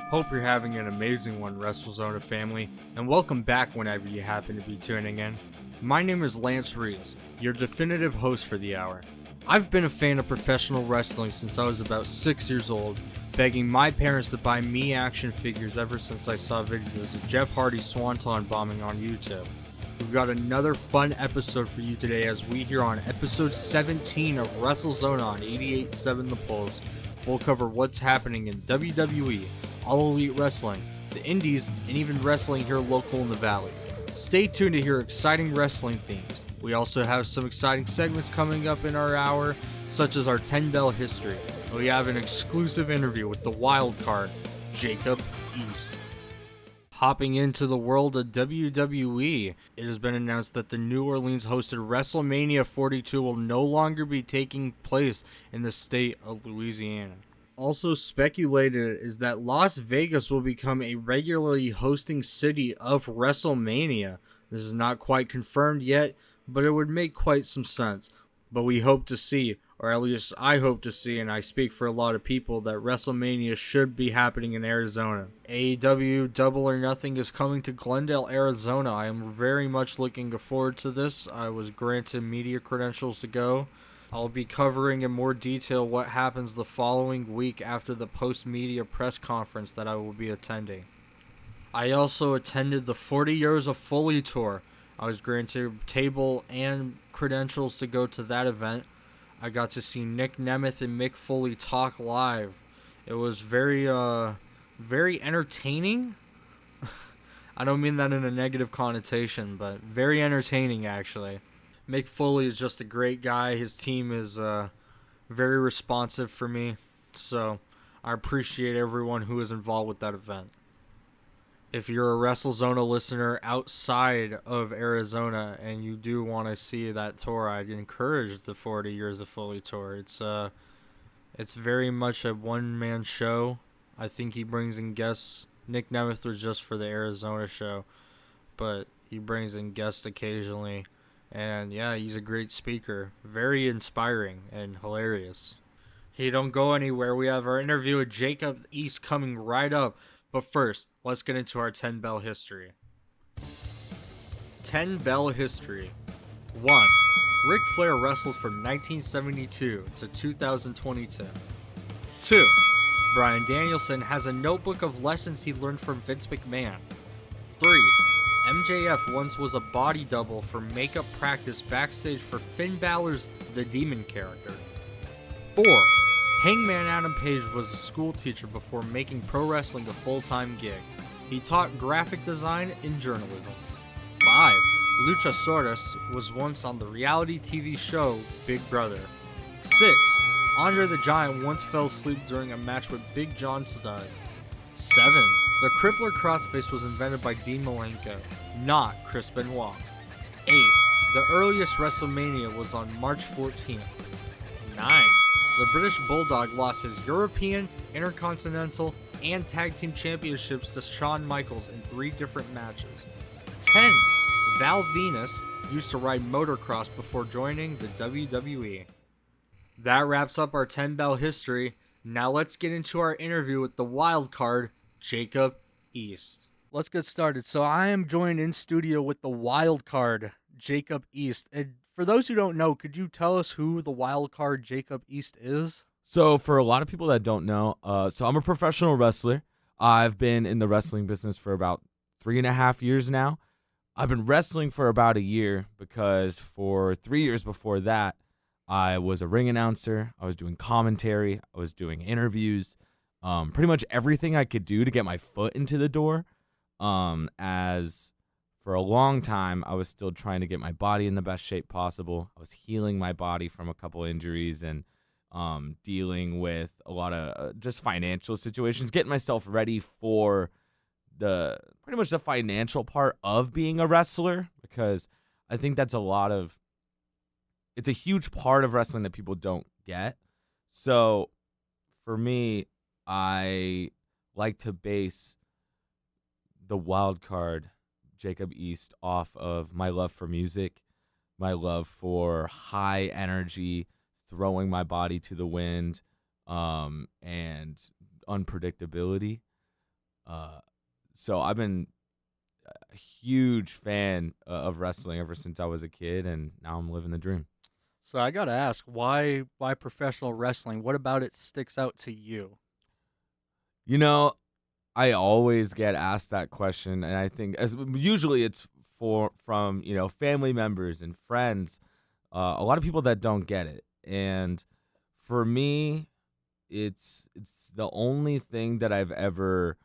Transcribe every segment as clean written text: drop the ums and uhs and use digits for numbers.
Hope you're having an amazing one, Wrestlezona family, and welcome back whenever you happen to be tuning in. My name is Lance Reeves, your definitive host for the hour. I've been a fan of professional wrestling since I was about 6 years old, begging my parents to buy me action figures ever since I saw videos of Jeff Hardy's Swanton bombing on YouTube. We've got another fun episode for you today as we here on episode 17 of Wrestlezona on 88.7 The Pulse. We'll cover what's happening in WWE, All Elite Wrestling, the Indies, and even wrestling here local in the Valley. Stay tuned to hear exciting wrestling themes. We also have some exciting segments coming up in our hour, such as our 10 Bell history. We have an exclusive interview with the wild card, Jakob East. Hopping into the world of WWE, it has been announced that the New Orleans hosted WrestleMania 42 will no longer be taking place in the state of Louisiana. Also speculated is that Las Vegas will become a regularly hosting city of WrestleMania. This is not quite confirmed yet, but it would make quite some sense. But we hope to see, or at least I hope to see, and I speak for a lot of people, that WrestleMania should be happening in Arizona. AEW Double or Nothing is coming to Glendale, Arizona. I am very much looking forward to this. I was granted media credentials to go. I'll be covering in more detail what happens the following week after the post-media press conference that I will be attending. I also attended the 40 Years of Foley tour. I was granted table and credentials to go to that event. I got to see Nick Nemeth and Mick Foley talk live. It was very entertaining. I don't mean that in a negative connotation, but very entertaining actually. Mick Foley is just a great guy. His team is very responsive for me, so I appreciate everyone who is involved with that event. If you're a Wrestlezona listener outside of Arizona and you do want to see that tour, I'd encourage the 40 Years of Foley tour. It's very much a one-man show. I think he brings in guests. Nick Nemeth was just for the Arizona show, but he brings in guests occasionally. And yeah, he's a great speaker. Very inspiring and hilarious. Hey, don't go anywhere. We have our interview with Jakob East coming right up. But first, let's get into our 10 Bell history. 10 Bell history. 1. Ric Flair wrestled from 1972 to 2022. 2. Bryan Danielson has a notebook of lessons he learned from Vince McMahon. 3. MJF once was a body double for makeup practice backstage for Finn Balor's The Demon character. 4. Hangman Adam Page was a school teacher before making pro wrestling a full-time gig. He taught graphic design and journalism. 5. Luchasaurus was once on the reality TV show Big Brother. 6. Andre the Giant once fell asleep during a match with Big John Studd. 7. The crippler crossface was invented by Dean Malenko, not Chris Benoit. 8. The earliest WrestleMania was on March 14th. 9. The British Bulldog lost his European, Intercontinental, and Tag Team Championships to Shawn Michaels in 3 different matches. 10. Val Venus used to ride motocross before joining the WWE. That wraps up our 10 Bell history. Now let's get into our interview with the wild card, Jakob East. Let's get started. So I am joined in studio with the wild card, Jakob East. And for those who don't know, could you tell us who the wild card Jakob East is? So for a lot of people that don't know, so I'm a professional wrestler. I've been in the wrestling business for about 3.5 years now. I've been wrestling for about a year because for 3 years before that, I was a ring announcer. I was doing commentary. I was doing interviews. Pretty much everything I could do to get my foot into the door. As for a long time, I was still trying to get my body in the best shape possible. I was healing my body from a couple injuries and dealing with a lot of just financial situations, getting myself ready for pretty much the financial part of being a wrestler, because I think that's it's a huge part of wrestling that people don't get. So for me, I like to base the wild card Jakob East off of my love for music, my love for high energy, throwing my body to the wind, and unpredictability. Uh, so I've been a huge fan of wrestling ever since I was a kid, and now I'm living the dream. So I gotta ask, why professional wrestling? What about it sticks out to you? You know, I always get asked that question, and I think as usually it's from family members and friends, a lot of people that don't get it, and for me, it's the only thing that I've ever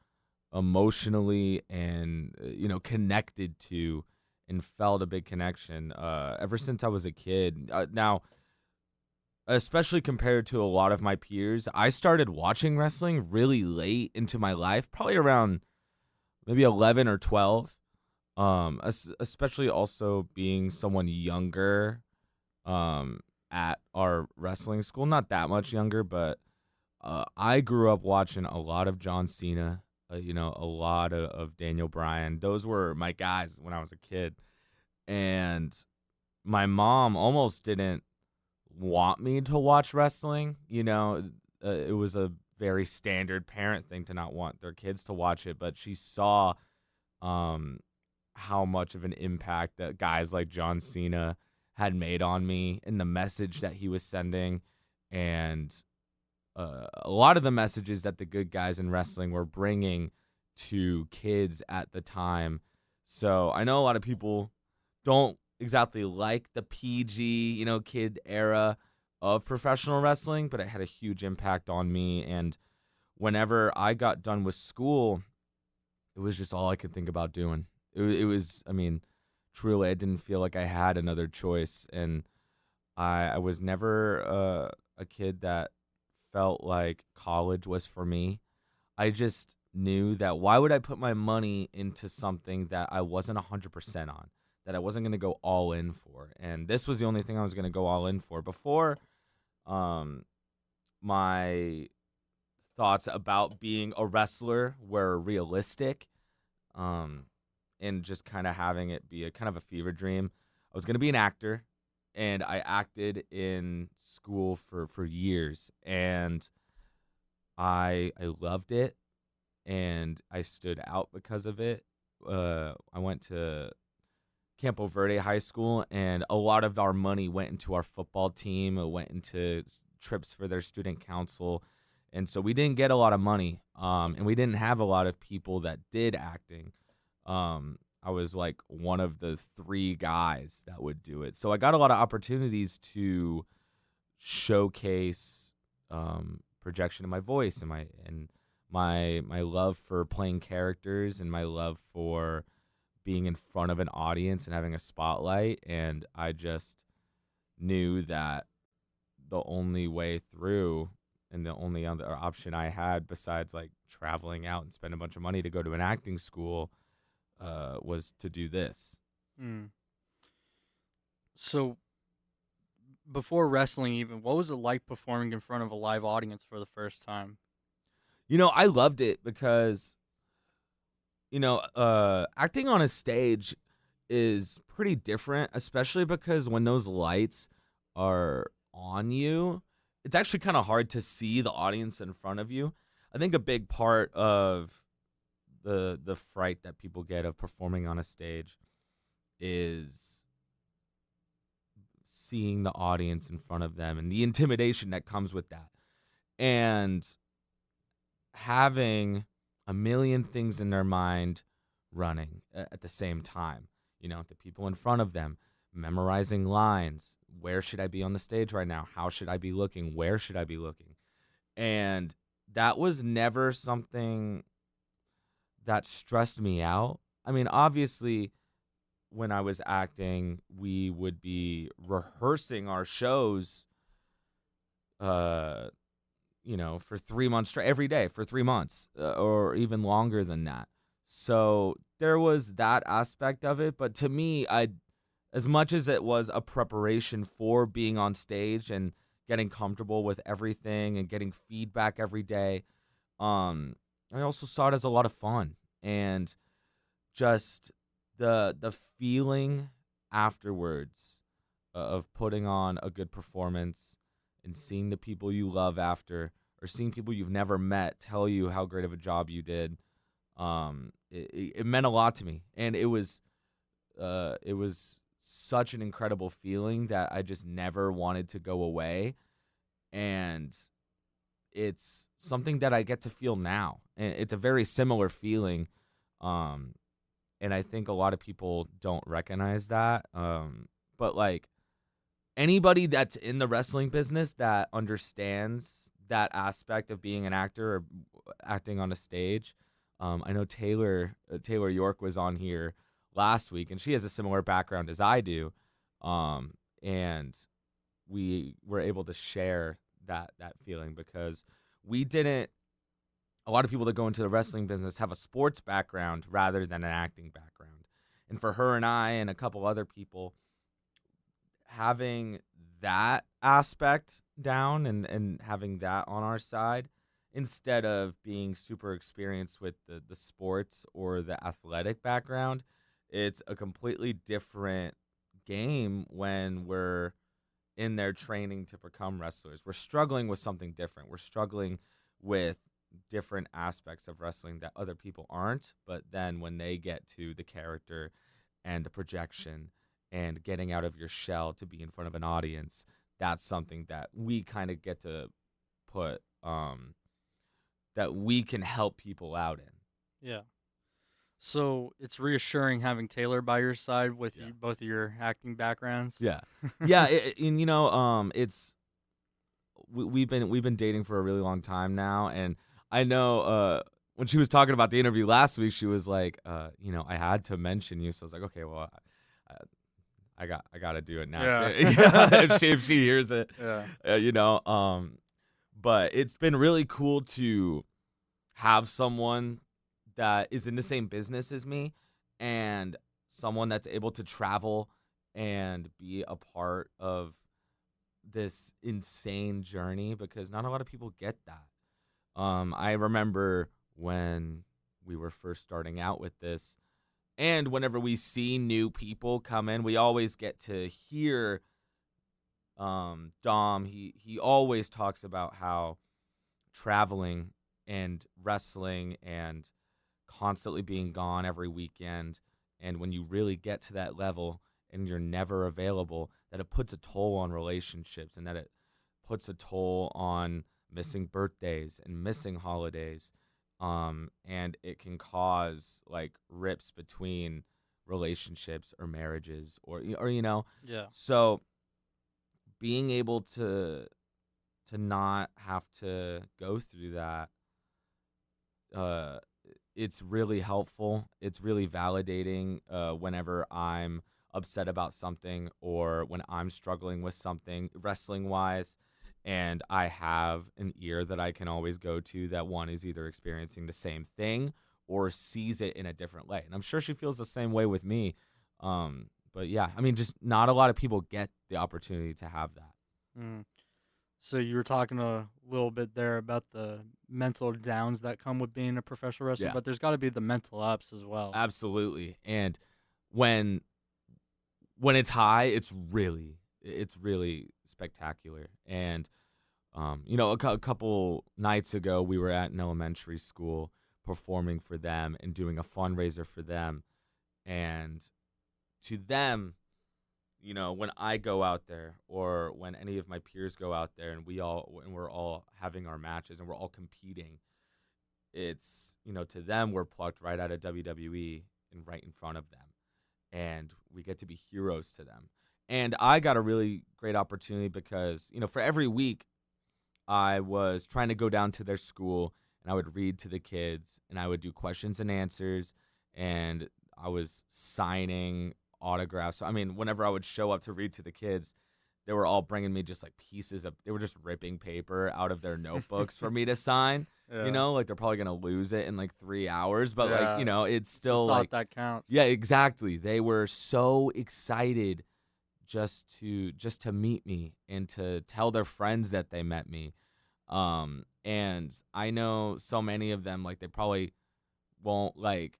emotionally and connected to and felt a big connection ever since I was a kid. Now, especially compared to a lot of my peers, I started watching wrestling really late into my life, probably around maybe 11 or 12. Especially also being someone younger at our wrestling school, not that much younger, but I grew up watching a lot of John Cena, a lot of Daniel Bryan. Those were my guys when I was a kid. And my mom almost didn't want me to watch wrestling. It was a very standard parent thing to not want their kids to watch it, but she saw how much of an impact that guys like John Cena had made on me and the message that he was sending. And a lot of the messages that the good guys in wrestling were bringing to kids at the time. So I know a lot of people don't exactly like the PG, kid era of professional wrestling, but it had a huge impact on me. And whenever I got done with school, it was just all I could think about doing. It was, I mean, truly, I didn't feel like I had another choice. And I was never a kid that felt like college was for me. I just knew that why would I put my money into something that I wasn't 100% on, that I wasn't going to go all in for. And this was the only thing I was going to go all in for. Before, my thoughts about being a wrestler were realistic, and just kind of having it be a kind of a fever dream. I was going to be an actor, and I acted in school for years, and I loved it, and I stood out because of it. I went to Campo Verde High School, and a lot of our money went into our football team. It went into trips for their student council, and so we didn't get a lot of money, and we didn't have a lot of people that did acting. I was like one of the 3 guys that would do it. So I got a lot of opportunities to showcase projection of my voice and my love for playing characters and my love for being in front of an audience and having a spotlight. And I just knew that the only way through and the only other option I had besides like traveling out and spend a bunch of money to go to an acting school was to do this. Mm. So before wrestling even, what was it like performing in front of a live audience for the first time? I loved it because, acting on a stage is pretty different, especially because when those lights are on you, it's actually kind of hard to see the audience in front of you. I think a big part of the fright that people get of performing on a stage is seeing the audience in front of them and the intimidation that comes with that. And having a million things in their mind running at the same time. The people in front of them, memorizing lines. Where should I be on the stage right now? How should I be looking? Where should I be looking? And that was never something that stressed me out. I mean, obviously, when I was acting, we would be rehearsing our shows, for 3 months straight, every day for 3 months, or even longer than that. So there was that aspect of it. But to me, as much as it was a preparation for being on stage and getting comfortable with everything and getting feedback every day, I also saw it as a lot of fun, and just the feeling afterwards of putting on a good performance and seeing the people you love after, or seeing people you've never met tell you how great of a job you did. it meant a lot to me, and it was such an incredible feeling that I just never wanted to go away, and it's something that I get to feel now, and it's a very similar feeling, and I think a lot of people don't recognize that, but like anybody that's in the wrestling business that understands that aspect of being an actor or acting on a stage. I know Taylor York was on here last week, and she has a similar background as I do, and we were able to share that feeling because we didn't. A lot of people that go into the wrestling business have a sports background rather than an acting background, and for her and I and a couple other people, having that aspect down and having that on our side instead of being super experienced with the sports or the athletic background, it's a completely different game when we're in there training to become wrestlers. We're struggling with something different. We're struggling with different aspects of wrestling that other people aren't, but then when they get to the character and the projection and getting out of your shell to be in front of an audience, that's something that we kind of get to put that we can help people out in. Yeah. So it's reassuring having Taylor by your side with Yeah. both of your acting backgrounds. Yeah. Yeah, and you know, it's we've been dating for a really long time now, and I know when she was talking about the interview last week, she was like, you know, I had to mention you, so I was like, okay, well, I got to do it now. Yeah. Yeah. if she hears it, Yeah. you know. But it's been really cool to have someone that is in the same business as me, and someone that's able to travel and be a part of this insane journey, because not a lot of people get that. I remember when we were first starting out with this, and whenever we see new people come in, we always get to hear Dom. He always talks about how traveling and wrestling and constantly being gone every weekend, and when you really get to that level and you're never available, that it puts a toll on relationships, and that it puts a toll on missing birthdays and missing holidays, and it can cause like rips between relationships or marriages or you know. Yeah. So being able to not have to go through that, it's really helpful. It's really validating whenever I'm upset about something or when I'm struggling with something wrestling wise, and I have an ear that I can always go to that one is either experiencing the same thing or sees it in a different light. And I'm sure she feels the same way with me. But yeah, I mean, just not a lot of people get the opportunity to have that. Mm. So you were talking a little bit there about the mental downs that come with being a professional wrestler, Yeah. but there's got to be the mental ups as well. Absolutely. And when it's high, it's really spectacular. And you know, a couple nights ago, we were at an elementary school performing for them and doing a fundraiser for them. And to them, you know, when I go out there or when any of my peers go out there and we're all having our matches and we're all competing, it's, you know, to them, we're plucked right out of WWE and right in front of them. And we get to be heroes to them. And I got a really great opportunity because, you know, for every week, I was trying to go down to their school and I would read to the kids and I would do questions and answers, and I was signing autographs. So, I mean, whenever I would show up to read to the kids, they were all bringing me just like they were just ripping paper out of their notebooks for me to sign. Yeah. You know, like they're probably going to lose it in like 3 hours, but Yeah. like, you know, it's still Thought like, that counts. yeah, exactly. They were so excited just to meet me and to tell their friends that they met me. And I know so many of them, like, they probably won't, like,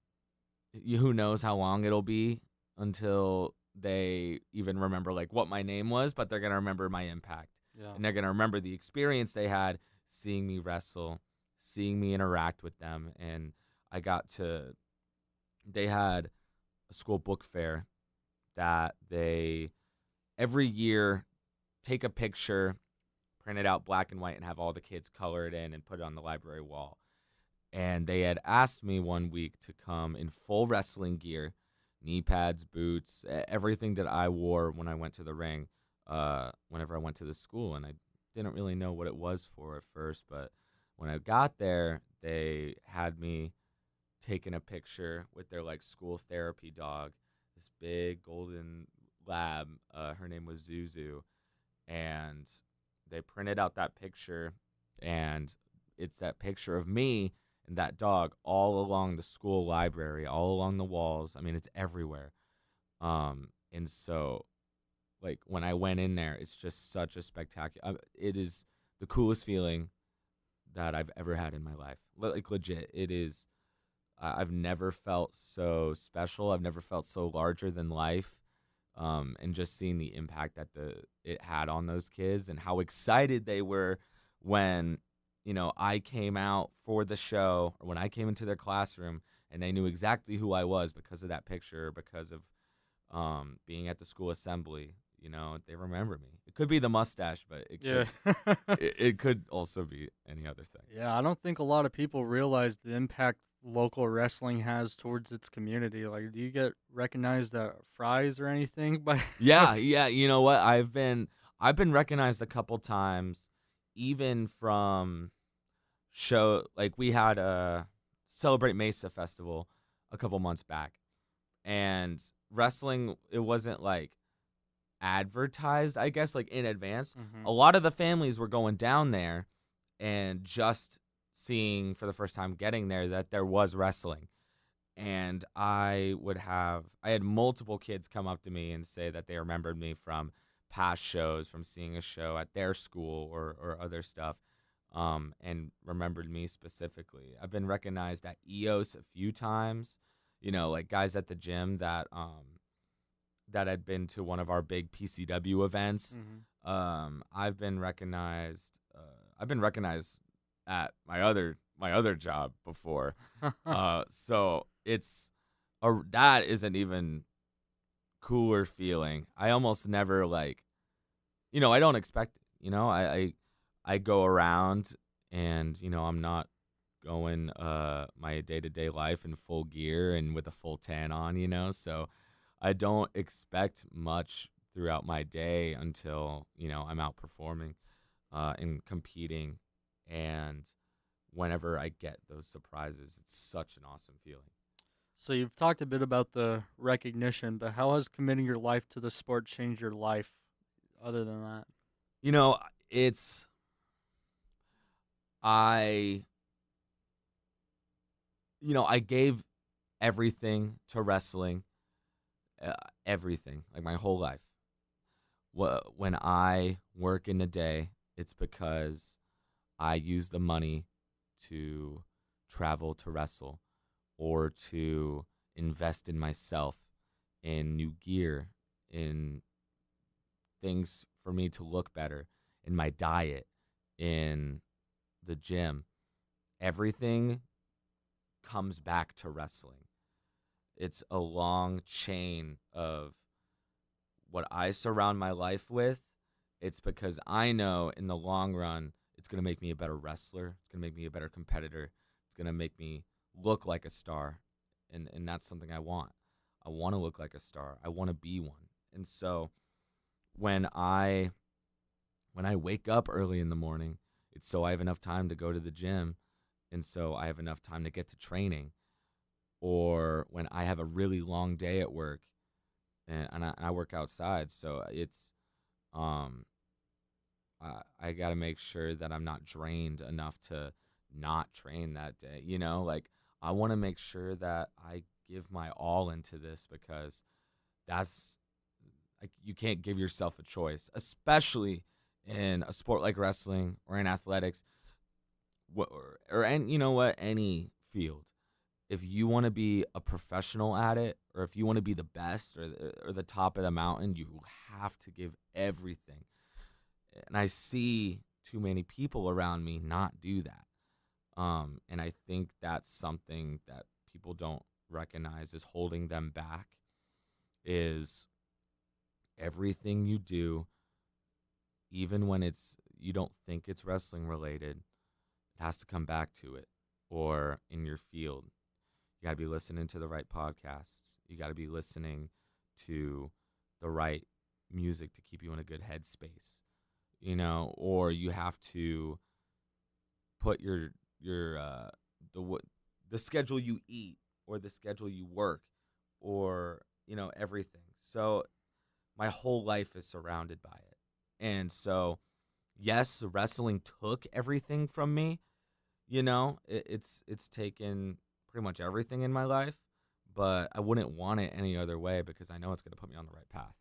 who knows how long it'll be until they even remember like what my name was, but they're gonna remember my impact. Yeah. And they're gonna remember the experience they had seeing me wrestle, seeing me interact with them. And they had a school book fair that they every year take a picture, print it out black and white, and have all the kids color it in and put it on the library wall. And they had asked me one week to come in full wrestling gear, knee pads, boots, everything that I wore when I went to the ring, whenever I went to the school. And I didn't really know what it was for at first, but when I got there, they had me taking a picture with their like school therapy dog, this big golden lab. Her name was Zuzu, and they printed out that picture, and it's that picture of me and that dog all along the school library, all along the walls. I mean, it's everywhere. And so, like, when I went in there, it's just such a spectacular. It is the coolest feeling that I've ever had in my life. Like, legit, it is. I've never felt so special. I've never felt so larger than life. And just seeing the impact that it had on those kids and how excited they were when, I came out for the show, or when I came into their classroom and they knew exactly who I was because of that picture, because of being at the school assembly. They remember me. It could be the mustache, but it could also be any other thing. Yeah, I don't think a lot of people realize the impact local wrestling has towards its community. Like, do you get recognized at Fry's or anything? Yeah. You know what? I've been recognized a couple times, even from show. Like, we had a Celebrate Mesa festival a couple months back, and wrestling, it wasn't like advertised, I guess, like in advance. Mm-hmm. A lot of the families were going down there and just seeing for the first time, getting there, that there was wrestling. And I had multiple kids come up to me and say that they remembered me from past shows, from seeing a show at their school or other stuff, and remembered me specifically. I've been recognized at EOS a few times, like guys at the gym that had been to one of our big PCW events. Mm-hmm. I've been recognized at my other job before. So that is an even cooler feeling. I almost never I don't expect it. I go around and, I'm not going my day-to-day life in full gear and with a full tan on, so I don't expect much throughout my day until, I'm out performing and competing. And whenever I get those surprises, it's such an awesome feeling. So you've talked a bit about the recognition, but how has committing your life to the sport changed your life other than that? I gave everything to wrestling, everything, like my whole life. When I work in the day, it's because I use the money to travel to wrestle, or to invest in myself, in new gear, in things for me to look better, in my diet, in the gym. Everything comes back to wrestling. It's a long chain of what I surround my life with. It's because I know in the long run, it's going to make me a better wrestler. It's going to make me a better competitor. It's going to make me look like a star. And that's something I want. I want to look like a star. I want to be one. And so when I wake up early in the morning, it's so I have enough time to go to the gym, and so I have enough time to get to training. Or when I have a really long day at work, and I work outside, so it's I got to make sure that I'm not drained enough to not train that day. I want to make sure that I give my all into this, because that's you can't give yourself a choice, especially in a sport like wrestling or in athletics, any field. If you want to be a professional at it, or if you want to be the best or the top of the mountain, you have to give everything. And I see too many people around me not do that. And I think that's something that people don't recognize is holding them back, is everything you do, even when you don't think it's wrestling related, it has to come back to it. Or in your field, you got to be listening to the right podcasts. You got to be listening to the right music to keep you in a good headspace, or you have to put the schedule you eat or the schedule you work or everything. So my whole life is surrounded by it. And so yes, wrestling took everything from me. It's taken pretty much everything in my life, but I wouldn't want it any other way because I know it's going to put me on the right path.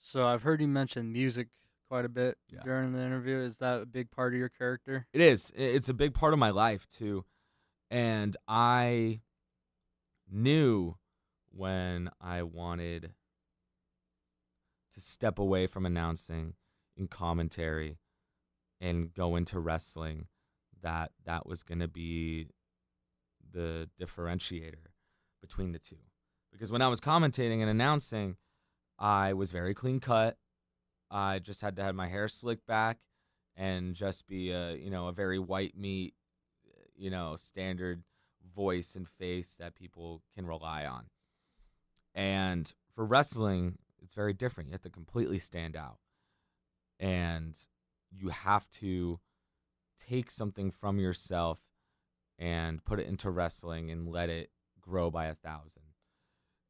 So I've heard you mention music quite a bit Yeah. during the interview. Is that a big part of your character? It is. It's a big part of my life too. And I knew when I wanted to step away from announcing in commentary and go into wrestling, that was going to be the differentiator between the two. Because when I was commentating and announcing, I was very clean cut. I just had to have my hair slicked back and just be a very white meat, standard voice and face that people can rely on. And for wrestling, it's very different. You have to completely stand out. And you have to take something from yourself and put it into wrestling and let it grow by 1,000.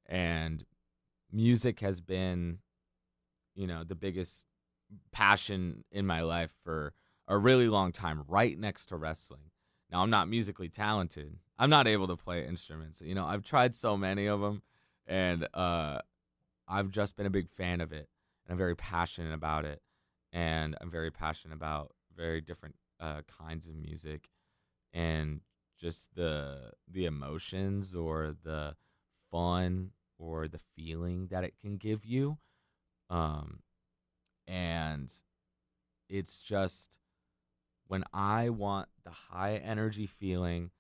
And music has been, the biggest passion in my life for a really long time, right next to wrestling. Now, I'm not musically talented. I'm not able to play instruments. I've tried so many of them, and I've just been a big fan of it, and I'm very passionate about it. And I'm very passionate about very different kinds of music, and just the emotions or the fun or the feeling that it can give you. And it's just when I want the high energy feeling,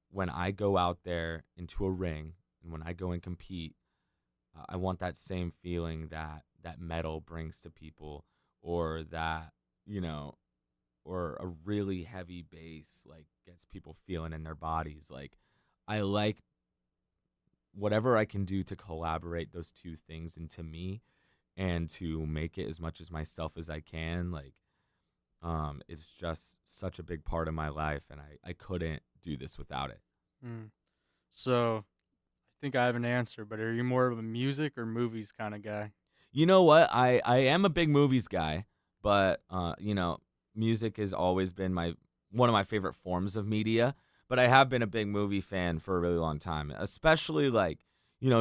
when I go out there into a ring and when I go and compete, I want that same feeling that metal brings to people, or that, or a really heavy bass, like, gets people feeling in their bodies. Like, I like whatever I can do to collaborate those two things into me and to make it as much as myself as I can. Like, it's just such a big part of my life, and I couldn't do this without it. So I think I have an answer, but are you more of a music or movies kind of guy? You know what? I am a big movies guy, but music has always been one of my favorite forms of media. But I have been a big movie fan for a really long time, especially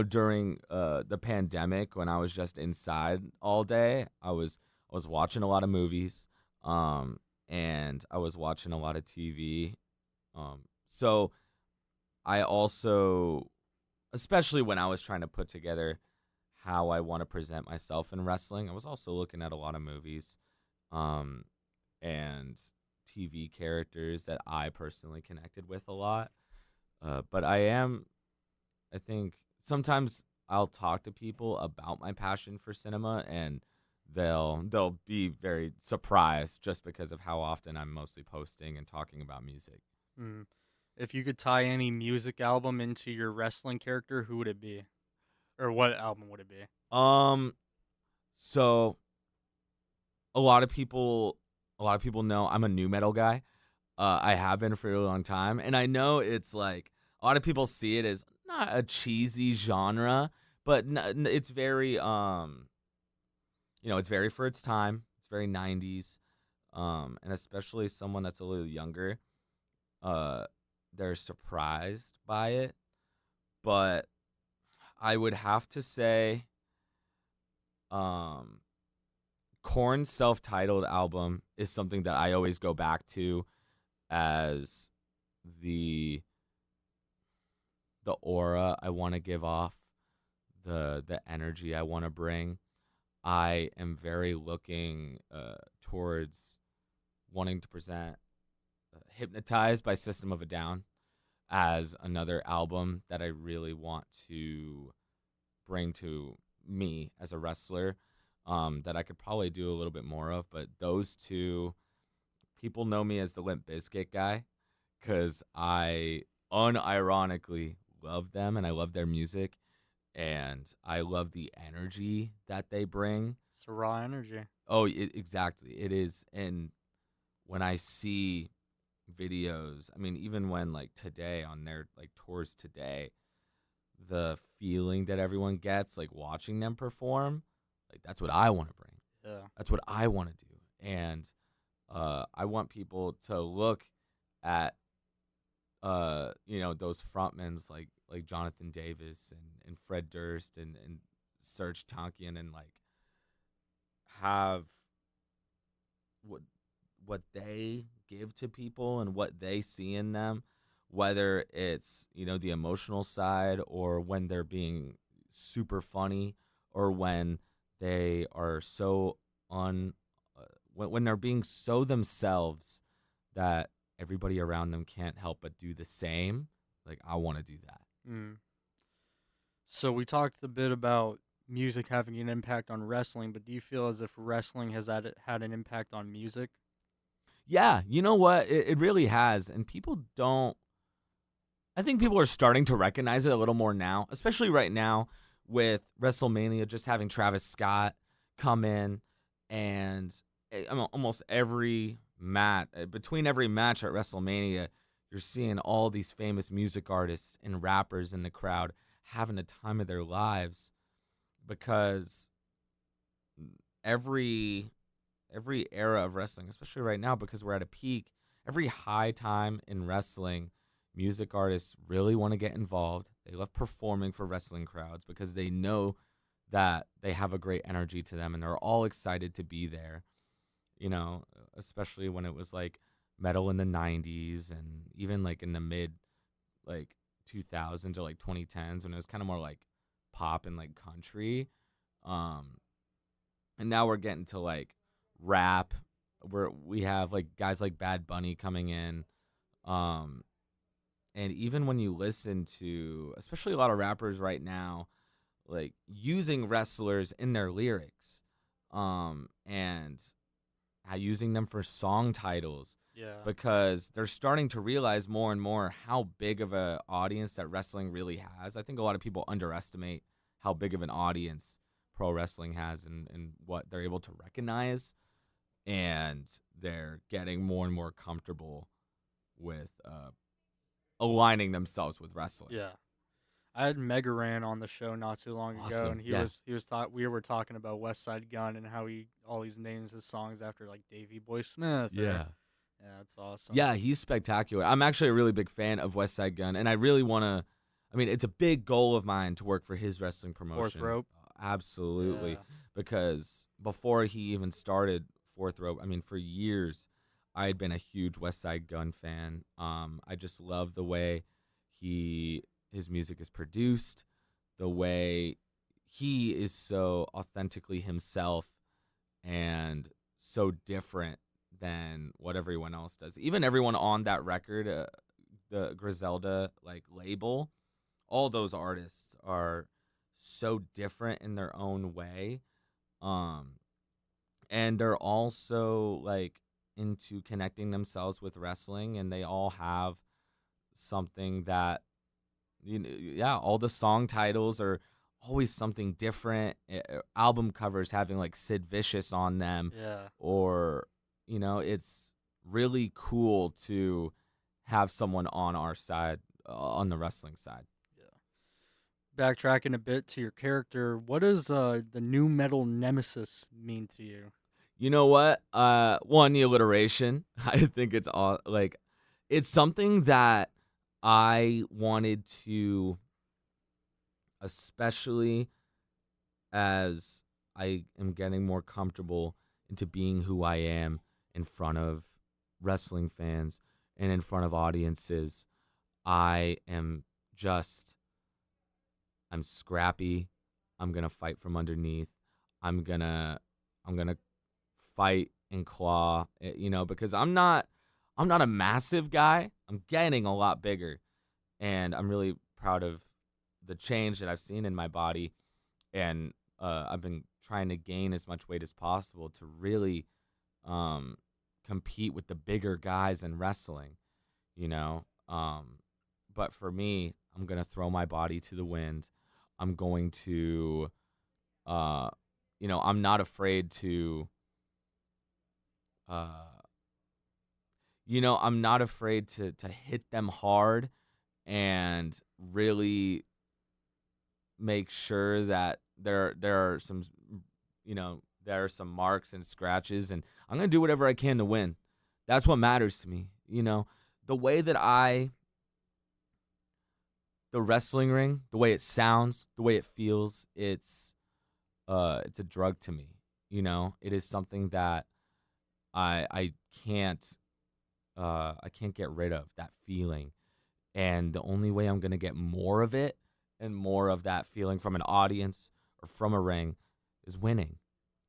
during the pandemic when I was just inside all day. I was watching a lot of movies, and I was watching a lot of TV. So I also, especially when I was trying to put together how I want to present myself in wrestling, I was also looking at a lot of movies, and TV characters that I personally connected with a lot. But I think sometimes I'll talk to people about my passion for cinema, and they'll be very surprised just because of how often I'm mostly posting and talking about music. If you could tie any music album into your wrestling character, who would it be? Or what album would it be? So a lot of people know I'm a nu metal guy. I have been for a really long time, and I know it's like a lot of people see it as not a cheesy genre, but it's very it's very for its time. It's very 90s, and especially someone that's a little younger, they're surprised by it. But I would have to say, Korn's self-titled album is something that I always go back to as the aura I want to give off, the energy I want to bring. I am very looking towards wanting to present hypnotized by System of a Down as another album that I really want to bring to me as a wrestler, that I could probably do a little bit more of. But those two, people know me as the Limp Bizkit guy because I unironically love them and I love their music and I love the energy that they bring. It's a raw energy. Oh, exactly. It is. And when I see videos, I mean, even when like today on their like tours today, the feeling that everyone gets like watching them perform, like that's what I want to bring. Yeah. That's what I want to do. And I want people to look at those frontmans like Jonathan Davis and Fred Durst and Serge Tankian and like have what they give to people and what they see in them, whether it's the emotional side or when they're being super funny or when they are so when they're being so themselves that everybody around them can't help but do the same. Like I want to do that. So we talked a bit about music having an impact on wrestling, but do you feel as if wrestling has had an impact on music? Yeah, you know what? It really has. And I think people are starting to recognize it a little more now, especially right now with WrestleMania just having Travis Scott come in and almost every match, between every match at WrestleMania, you're seeing all these famous music artists and rappers in the crowd having a time of their lives because every era of wrestling, especially right now because we're at a peak, every high time in wrestling, music artists really want to get involved. They love performing for wrestling crowds because they know that they have a great energy to them and they're all excited to be there. Especially when it was like metal in the 90s and even like in the mid like 2000s or like 2010s when it was kind of more like pop and like country. And now we're getting to like rap where we have like guys like Bad Bunny coming in. And even when you listen to, especially a lot of rappers right now, like using wrestlers in their lyrics, and using them for song titles. Yeah. Because they're starting to realize more and more how big of an audience that wrestling really has. I think a lot of people underestimate how big of an audience pro wrestling has and what they're able to recognize. And they're getting more and more comfortable with aligning themselves with wrestling. Yeah. I had Mega Ran on the show not too long ago, and we were talking about West Side Gun and how he always names his songs after like Davey Boy Smith. Yeah. Yeah, that's awesome. Yeah, he's spectacular. I'm actually a really big fan of West Side Gun, and I really want to. I mean, it's a big goal of mine to work for his wrestling promotion. Fourth Rope. Absolutely. Yeah. Because before he even started Fourth Rope, I mean, for years, I had been a huge West Side Gun fan. I just love the way his music is produced, the way he is so authentically himself and so different than what everyone else does. Even everyone on that record, the Griselda like label, all those artists are so different in their own way. And they're also like into connecting themselves with wrestling, and they all have something that all the song titles are always something different. Album covers having like Sid Vicious on them. Yeah. Or it's really cool to have someone on our side, on the wrestling side. Yeah. Backtracking a bit to your character, what does the new metal nemesis mean to you? You know what? One, the alliteration. I think it's all like it's something that I wanted to, especially as I am getting more comfortable into being who I am in front of wrestling fans and in front of audiences. I'm scrappy. I'm going to fight from underneath. I'm going to fight and claw, because I'm not I'm not a massive guy. I'm getting a lot bigger, and I'm really proud of the change that I've seen in my body. And I've been trying to gain as much weight as possible to really compete with the bigger guys in wrestling, you know. But for me, I'm gonna throw my body to the wind. I'm going to, I'm not afraid to, I'm not afraid to hit them hard and really make sure that there are some, there are some marks and scratches, and I'm going to do whatever I can to win. That's what matters to me. The way that the wrestling ring, the way it sounds, the way it feels, it's a drug to me. It is something that I can't get rid of, that feeling. And the only way I'm going to get more of it and more of that feeling from an audience or from a ring is winning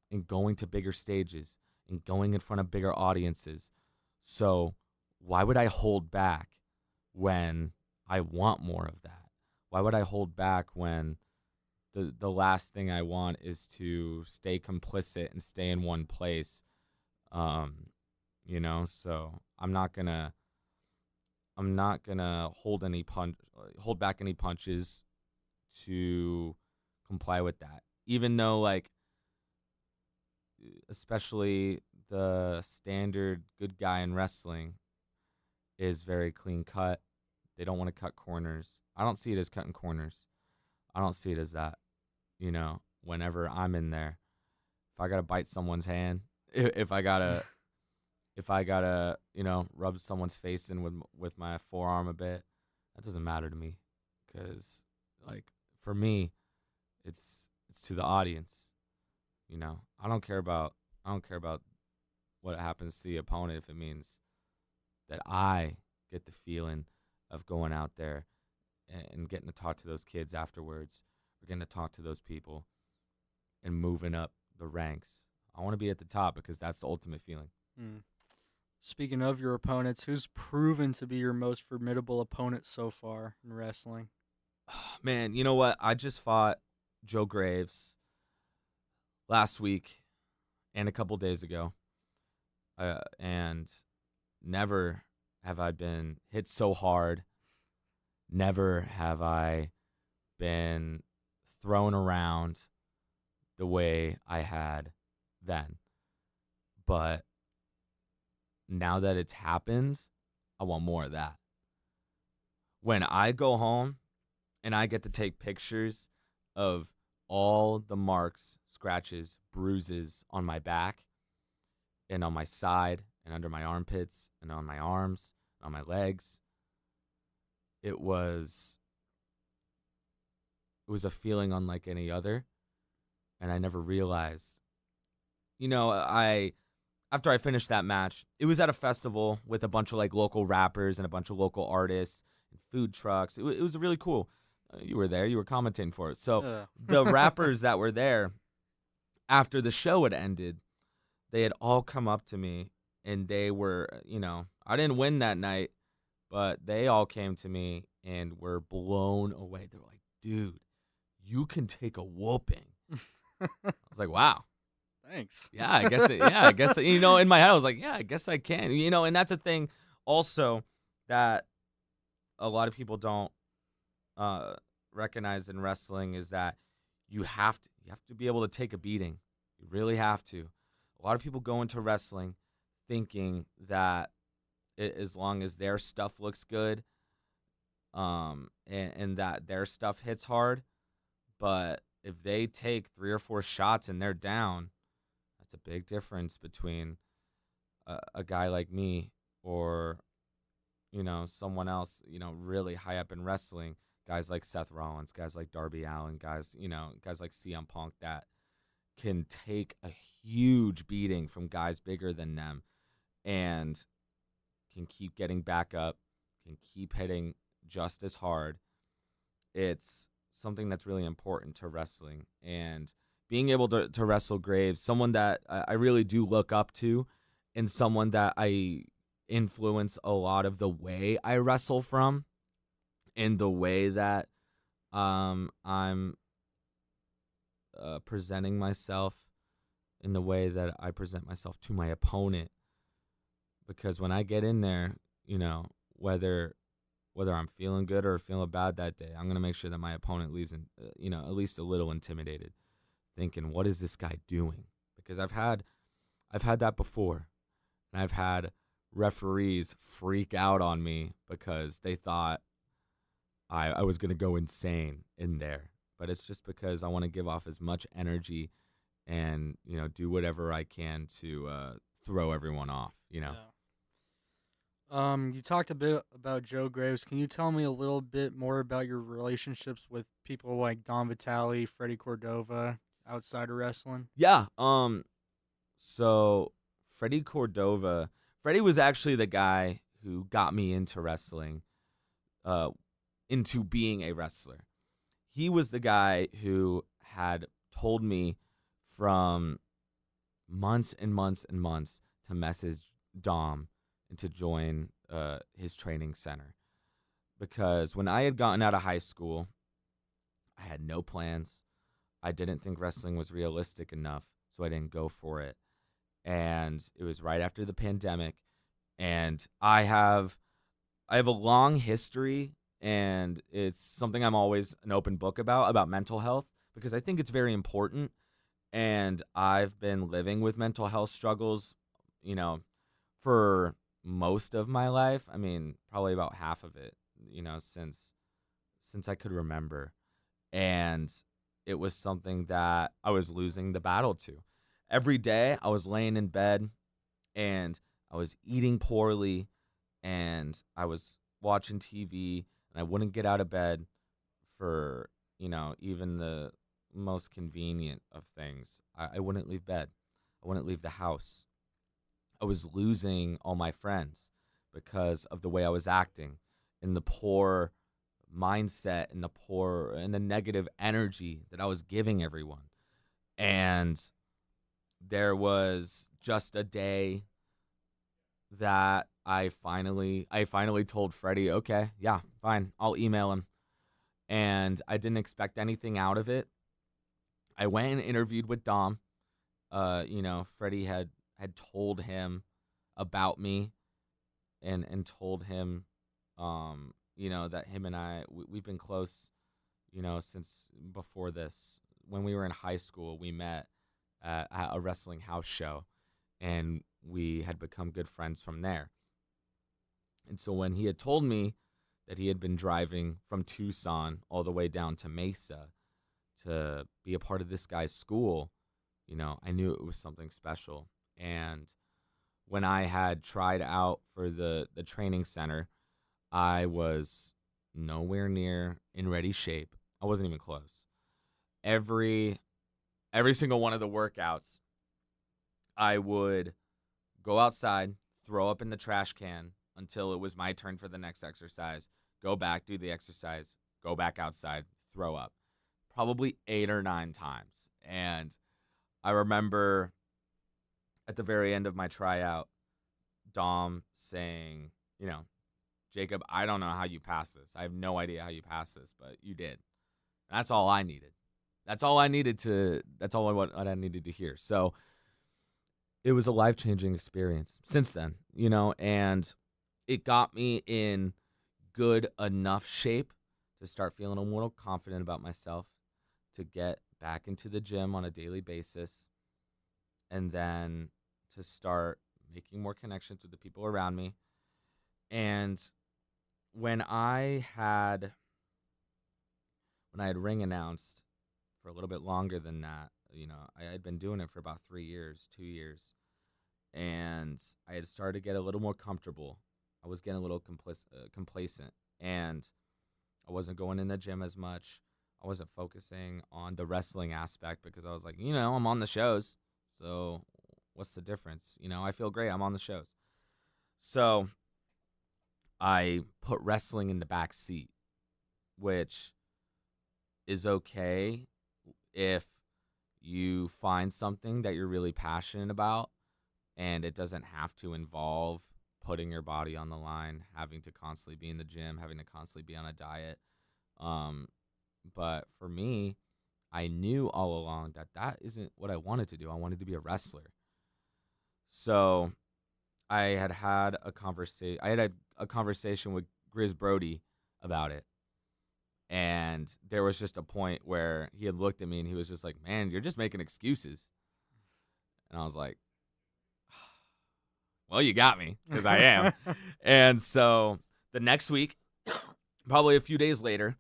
and going to bigger stages and going in front of bigger audiences. So why would I hold back when I want more of that? Why would I hold back when the last thing I want is to stay complicit and stay in one place? So I'm not gonna hold back any punches to comply with that. Even though, like, especially the standard good guy in wrestling is very clean cut. They don't want to cut corners. I don't see it as cutting corners. I don't see it as that. Whenever I'm in there, if I gotta bite someone's hand, if I gotta rub someone's face in with my forearm a bit, that doesn't matter to me, because, like, for me, it's to the audience. I don't care about what happens to the opponent if it means that I get the feeling of going out there and getting to talk to those kids afterwards, or getting to talk to those people and moving up the ranks. I want to be at the top because that's the ultimate feeling. Speaking of your opponents, who's proven to be your most formidable opponent so far in wrestling? Man, you know what? I just fought Joe Graves last week and a couple days ago. And never have I been hit so hard. Never have I been thrown around the way I had then. But now that it's happened, I want more of that. When I go home and I get to take pictures of all the marks, scratches, bruises on my back and on my side and under my armpits and on my arms, on my legs, it was a feeling unlike any other. And I never realized, after I finished that match, it was at a festival with a bunch of, like, local rappers and a bunch of local artists and food trucks. It was really cool. You were there. You were commenting for it. So the rappers that were there, after the show had ended, they had all come up to me, and they were, I didn't win that night, but they all came to me and were blown away. They were like, dude, you can take a whooping. I was like, wow. Thanks. Yeah, I guess. In my head, I was like, yeah, I guess I can. And that's a thing also that a lot of people don't recognize in wrestling, is that you have to be able to take a beating. You really have to. A lot of people go into wrestling thinking that as long as their stuff looks good, and that their stuff hits hard, but if they take 3 or 4 shots and they're down, that's a big difference between a guy like me or, someone else, really high up in wrestling, guys like Seth Rollins, guys like Darby Allin, guys like CM Punk, that can take a huge beating from guys bigger than them and can keep getting back up, can keep hitting just as hard. It's something that's really important to wrestling. And being able to wrestle Graves, someone that I really do look up to, and someone that I influence a lot of the way I wrestle from, and the way that I'm presenting myself, in the way that I present myself to my opponent. Because when I get in there, whether I'm feeling good or feeling bad that day, I'm going to make sure that my opponent leaves at least a little intimidated, thinking, what is this guy doing? Because I've had that before. And I've had referees freak out on me because they thought I was going to go insane in there. But it's just because I want to give off as much energy and, do whatever I can to throw everyone off, Yeah. You talked a bit about Joe Graves. Can you tell me a little bit more about your relationships with people like Don Vitale, Freddie Cordova, outside of wrestling? Yeah. So Freddie Cordova, Freddie was actually the guy who got me into wrestling, into being a wrestler. He was the guy who had told me from months and months and months to message Dom and to join his training center. Because when I had gotten out of high school, I had no plans. I didn't think wrestling was realistic enough, so I didn't go for it. And it was right after the pandemic, and I have a long history, and it's something I'm always an open book about mental health, because I think it's very important. And I've been living with mental health struggles, for most of my life. I mean, probably about half of it, since I could remember. And it was something that I was losing the battle to. Every day I was laying in bed and I was eating poorly and I was watching TV, and I wouldn't get out of bed for, even the most convenient of things. I wouldn't leave bed. I wouldn't leave the house. I was losing all my friends because of the way I was acting, and the poor mindset and the negative energy that I was giving everyone. And there was just a day that I finally told Freddie, okay, yeah, fine, I'll email him. And I didn't expect anything out of it. I went and interviewed with Dom. Freddie had told him about me and told him, that him and we've been close, since before this. When we were in high school, we met at a wrestling house show, and we had become good friends from there. And so when he had told me that he had been driving from Tucson all the way down to Mesa to be a part of this guy's school, I knew it was something special. And when I had tried out for the training center, I was nowhere near in ready shape. I wasn't even close. Every single one of the workouts, I would go outside, throw up in the trash can until it was my turn for the next exercise, go back, do the exercise, go back outside, throw up. Probably 8 or 9 times. And I remember at the very end of my tryout, Dom saying, Jacob, I don't know how you passed this. I have no idea how you passed this, but you did. And that's all I needed. That's all I needed to hear. So it was a life-changing experience since then, and it got me in good enough shape to start feeling a little confident about myself, to get back into the gym on a daily basis, and then to start making more connections with the people around me. And when I had ring announced for a little bit longer than that, I had been doing it for about 2 years, and I had started to get a little more comfortable. I was getting a little complacent, and I wasn't going in the gym as much. I wasn't focusing on the wrestling aspect because I was like, I'm on the shows, so what's the difference? I feel great. I'm on the shows. So I put wrestling in the back seat, which is okay if you find something that you're really passionate about and it doesn't have to involve putting your body on the line, having to constantly be in the gym, having to constantly be on a diet. But for me, I knew all along that that isn't what I wanted to do. I wanted to be a wrestler. So had a conversation. I had a conversation with Grizz Brody about it, and there was just a point where he had looked at me and he was just like, "Man, you're just making excuses." And I was like, "Well, you got me, because I am." And so the next week, probably a few days later,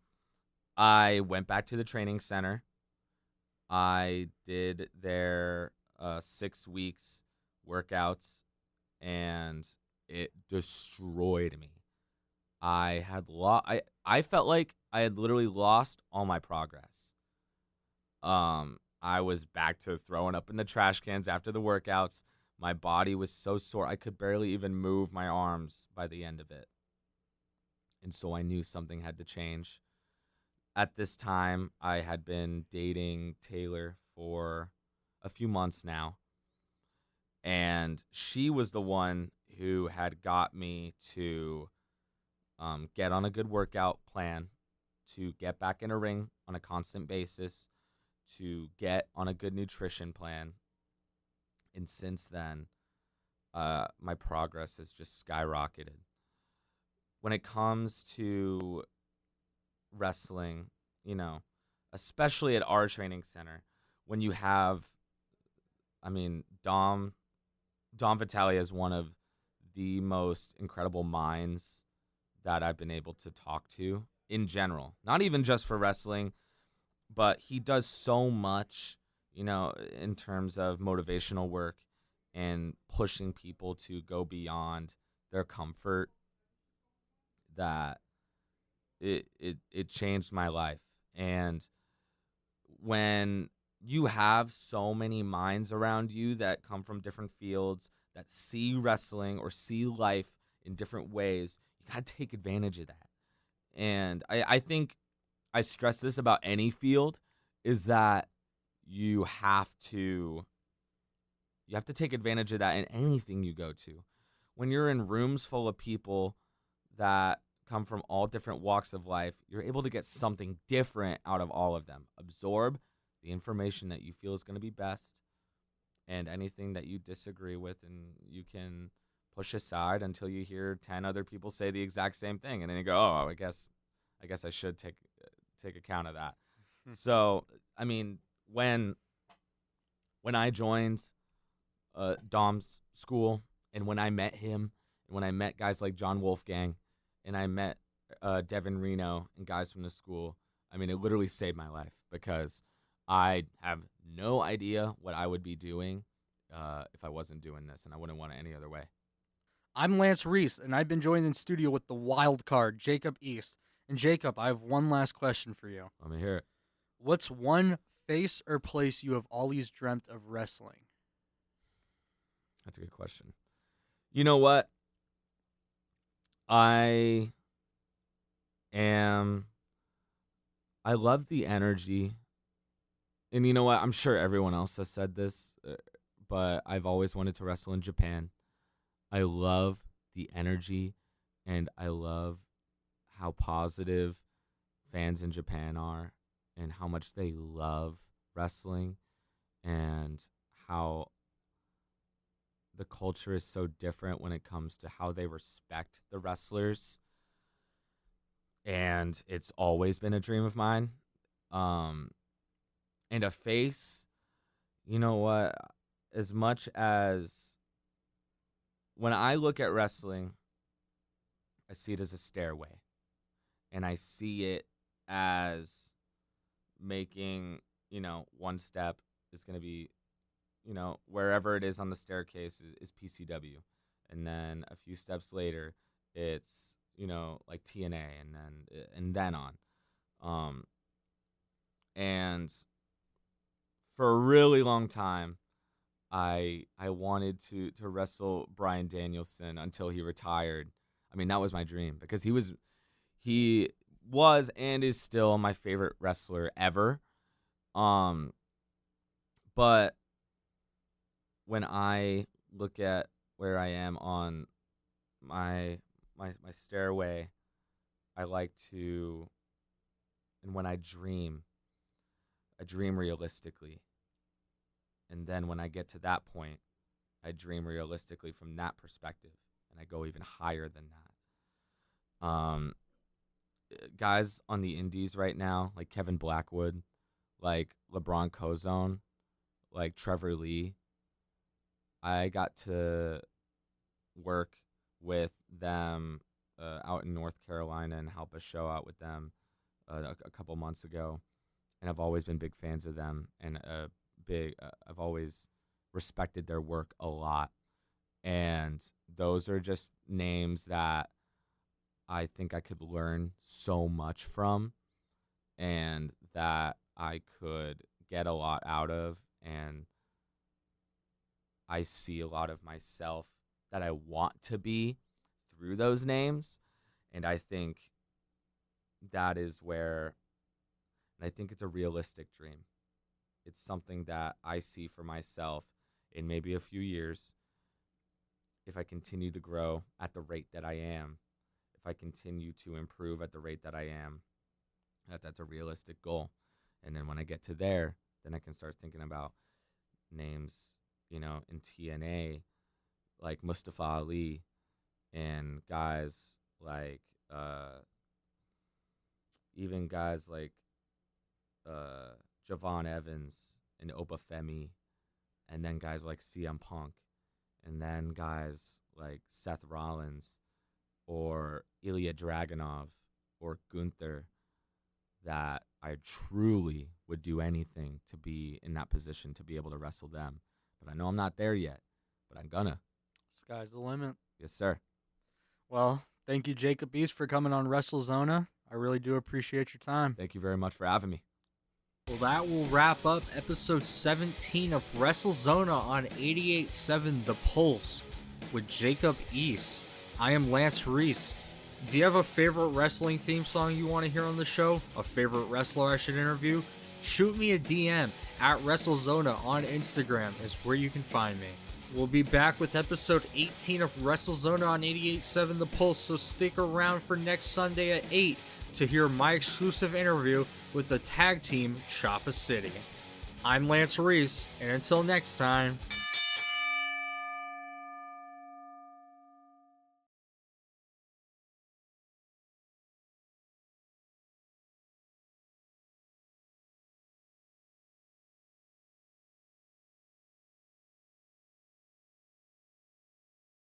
I went back to the training center. I did their 6 weeks workouts, and it destroyed me. I felt like I had literally lost all my progress. I was back to throwing up in the trash cans after the workouts. My body was so sore I could barely even move my arms by the end of it. And so I knew something had to change. At this time, I had been dating Taylor for a few months now, and she was the one who had got me to get on a good workout plan, to get back in a ring on a constant basis, to get on a good nutrition plan. And since then, my progress has just skyrocketed. When it comes to wrestling, especially at our training center, when you have, Dom Vitalia is one of the most incredible minds that I've been able to talk to in general, not even just for wrestling, but he does so much, in terms of motivational work and pushing people to go beyond their comfort, that it changed my life. And when you have so many minds around you that come from different fields, that see wrestling or see life in different ways, you got to take advantage of that. And I think I stress this about any field, is that you have to take advantage of that in anything you go to. When you're in rooms full of people that come from all different walks of life, you're able to get something different out of all of them. Absorb the information that you feel is going to be best, and anything that you disagree with, and you can push aside until you hear 10 other people say the exact same thing, and then you go, "Oh, I guess I should take account of that." So, when I joined Dom's school, and when I met him, and when I met guys like John Wolfgang, and I met Devin Reno and guys from the school, it literally saved my life, because I have no idea what I would be doing if I wasn't doing this, and I wouldn't want it any other way. I'm Lance Reese, and I've been joined in studio with the wild card, Jacob East. And Jacob, I have one last question for you. Let me hear it. What's one face or place you have always dreamt of wrestling? That's a good question. You know what? I love the energy. And you know what? I'm sure everyone else has said this, but I've always wanted to wrestle in Japan. I love the energy, and I love how positive fans in Japan are, and how much they love wrestling, and how the culture is so different when it comes to how they respect the wrestlers. And it's always been a dream of mine. And a face, you know what? As much as when I look at wrestling, I see it as a stairway. And I see it as making, one step is going to be, wherever it is on the staircase is PCW. And then a few steps later, it's, like TNA, and then on. And for a really long time, I wanted to wrestle Bryan Danielson until he retired. That was my dream, because he was and is still my favorite wrestler ever. But when I look at where I am on my stairway, I like to, and when I dream realistically. And then when I get to that point, I dream realistically from that perspective, and I go even higher than that. Guys on the indies right now, like Kevin Blackwood, like LeBron Cozone, like Trevor Lee, I got to work with them out in North Carolina and help a show out with them a couple months ago, and I've always been big fans of them, and I've always respected their work a lot, and those are just names that I think I could learn so much from, and that I could get a lot out of, and I see a lot of myself that I want to be through those names. And I think that is where, and I think it's a realistic dream. It's something that I see for myself in maybe a few years. If I continue to grow at the rate that I am, if I continue to improve at the rate that I am, that's a realistic goal. And then when I get to there, then I can start thinking about names, in TNA, like Mustafa Ali, and guys like, even guys like Javon Evans and Obafemi, and then guys like CM Punk, and then guys like Seth Rollins or Ilya Dragunov or Gunther, that I truly would do anything to be in that position to be able to wrestle them. But I know I'm not there yet, but I'm gonna. Sky's the limit. Yes, sir. Well, thank you, Jakob East, for coming on Wrestlezona. I really do appreciate your time. Thank you very much for having me. Well, that will wrap up episode 17 of Wrestlezona on 88.7 The Pulse with Jakob East. I am Lance Reese. Do you have a favorite wrestling theme song you want to hear on the show? A favorite wrestler I should interview? Shoot me a DM at Wrestlezona on Instagram is where you can find me. We'll be back with episode 18 of Wrestlezona on 88.7 The Pulse, so stick around for next Sunday at 8 to hear my exclusive interview with the tag team Choppa City. I'm Lance Reese, and until next time...